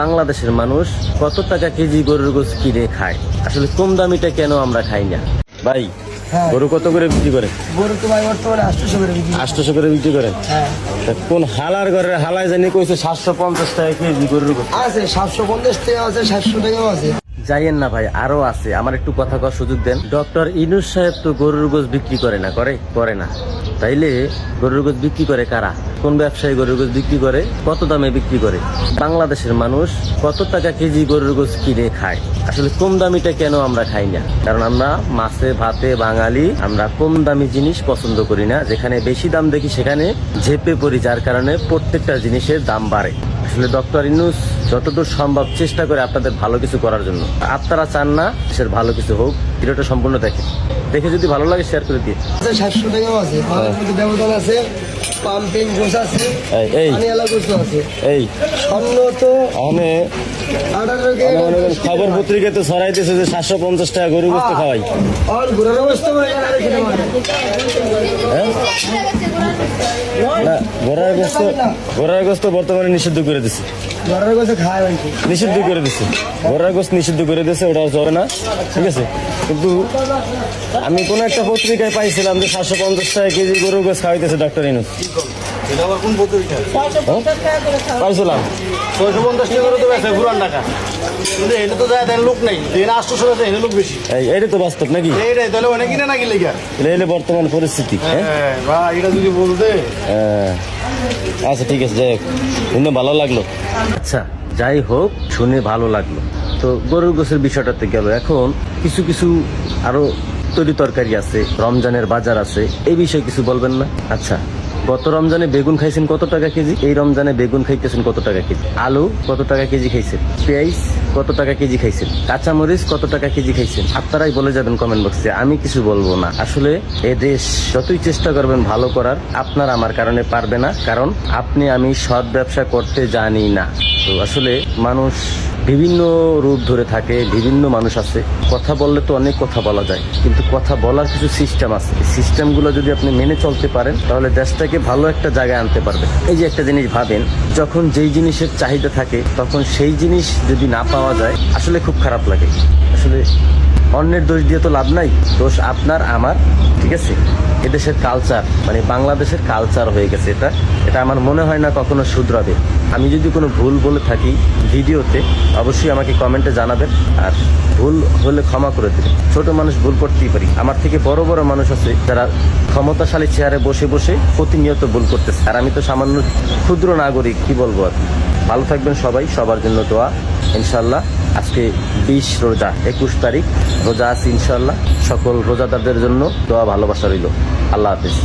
বাংলাদেশের মানুষ কত টাকা কেজি গরুর গোশত কিনে খায়? আসলে কম দামিটা কেন আমরা খাই না? ভাই, হ্যাঁ। গরু কত করে বিক্রি করে? গরু তো ভাই বর্তমানে 800 করে বিক্রি। 800 করে বিক্রি করেন? হ্যাঁ। তা কোন হালার ঘরের হালায় জানি কইছে 750 টাকা কেজি গরুর গোশত। আছে 750 টাকা আছে, 700 টাকাও আছে। যাইয়েন না ভাই, আরো আছে। আমার একটু কথা কওয়ার সুযোগ দেন। ডক্টর ইনুস সাহেব তো গরুর গোশত বিক্রি করে না? করে না। তাইলে গরুর গোশত বিক্রি করে কারা? কোন ব্যবসায়ী গরুর গোশত বিক্রি করে? কত দামে বিক্রি করে? বাংলাদেশের মানুষ কত টাকা কেজি গরুর গোশত কিনে খায়? আসলে কম দামিটা কেন আমরা খাই না? কারণ আমরা মাছে ভাতে বাঙালি, আমরা কম দামি জিনিস পছন্দ করি না। যেখানে বেশি দাম দেখি সেখানে ঝেপে পড়ি, যার কারণে প্রত্যেকটা জিনিসের দাম বাড়ে। আসলে ডক্টর ইউনূস যতদূর সম্ভব চেষ্টা করে আপনাদের ভালো কিছু করার জন্য। আপনারা চান না দেশের ভালো কিছু হোক। ভিডিওটা সম্পূর্ণ দেখে যদি ভালো লাগে শেয়ার করে দিয়ে। আছে 700 টাকাও আছে, মালের মধ্যে ব্যবধান আছে, পাম্পিং গোস আছে, পানিওয়ালা গোস আছে। এই স্বর্ণ তো অনেক 18 টাকা। খবর পত্রিকায় তো ছড়াইতেছে যে 750 টাকা গরু গোশত খাওয়াই। আর ঘোরার অবস্থা মানে আর খেতে পারে হ্যাঁ না, ঘোড়ার গোশত বর্তমানে নিষিদ্ধ করে দিচ্ছে। ঘোরার গোস খায় মানে নিষিদ্ধ করে দিচ্ছে, ঘোড়ার গোশত নিষিদ্ধ করে দিচ্ছে, ওটা চলে না, ঠিক আছে। কিন্তু আমি কোন একটা পত্রিকায় পাইছিলাম যে 750 টাকা কেজি গরুর গোশত খাওয়াইতেছে ডক্টর ইউনূস। এটা আবার কোন পত্রিকা? পাইছিলাম 650 টাকা করে তো বেচে পুরান টাকা, কিন্তু এটা তো যায় দেন লোক নাই, এখানে 800 আছে, এখানে লোক বেশি। এইটা তো বাস্তব নাকি? এইটাই তাহলে অনেক কিনে নাকি লেগা এলে বর্তমান পরিস্থিতি। হ্যাঁ বা এটা যদি বলতে। আচ্ছা ঠিক আছে, যাই হোক, শুনে ভালো লাগলো। আচ্ছা যাই হোক, শুনে ভালো লাগলো। তো গরুর গোশতের বিষয়টাতে গেল। এখন কিছু কিছু আরো তরি তরকারি আছে, রমজানের বাজার আছে, এই বিষয়ে কিছু বলবেন না? আচ্ছা, গত রমজানে বেগুন খাইছেন কত টাকা কেজি? এই রমজানে বেগুন খাইতেছেন কত টাকা কেজি? আলু কত টাকা কেজি খাইছেন? পেঁয়াজ কত টাকা কেজি খাইছেন? কাঁচামরিচ কত টাকা কেজি খাইছেন? আপনারাই বলে যাবেন কমেন্ট বক্সে, আমি কিছু বলবো না। আসলে এ দেশ যতই চেষ্টা করবেন ভালো করার, আপনার আমার কারণে পারবে না, কারণ আপনি আমি সৎ ব্যবসা করতে জানি না। তো আসলে মানুষ বিভিন্ন রূপ ধরে থাকে, বিভিন্ন মানুষ আছে। কথা বললে তো অনেক কথা বলা যায়, কিন্তু কথা বলার কিছু সিস্টেম আছে। সিস্টেমগুলো যদি আপনি মেনে চলতে পারেন তাহলে দেশটাকে ভালো একটা জায়গায় আনতে পারবেন। এই যে একটা জিনিস ভাবেন, যখন যেই জিনিসের চাহিদা থাকে তখন সেই জিনিস যদি না পাওয়া যায় আসলে খুব খারাপ লাগে। আসলে অন্যের দোষ দিয়ে তো লাভ নাই, দোষ আপনার আমার, ঠিক আছে। এদেশের কালচার মানে বাংলাদেশের কালচার হয়ে গেছে এটা আমার মনে হয় না কখনো শুধরাবে। আমি যদি কোনো ভুল বলে থাকি ভিডিওতে অবশ্যই আমাকে কমেন্টে জানাবেন, আর ভুল হলে ক্ষমা করে দেবেন। ছোট মানুষ ভুল করতেই পারি, আমার থেকে বড় বড় মানুষ আছে যারা ক্ষমতাশালী চেয়ারে বসে বসে প্রতিনিয়ত ভুল করতেছে, আর আমি তো সামান্য ক্ষুদ্র নাগরিক, কি বলবো আর। ভালো থাকবেন সবাই, সবার জন্য দোয়া ইনশাল্লাহ। আজকে 20 রোজা, 21 তারিখ রোজা আছে ইনশাল্লাহ। সকল রোজাদারদের জন্য দোয়া ভালোবাসা রইল। আল্লাহ হাফেজ।